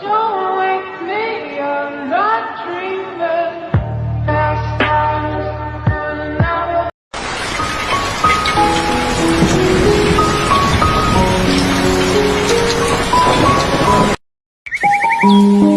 Don't wake me, I'm not dreaming. Past times could never. Thank you.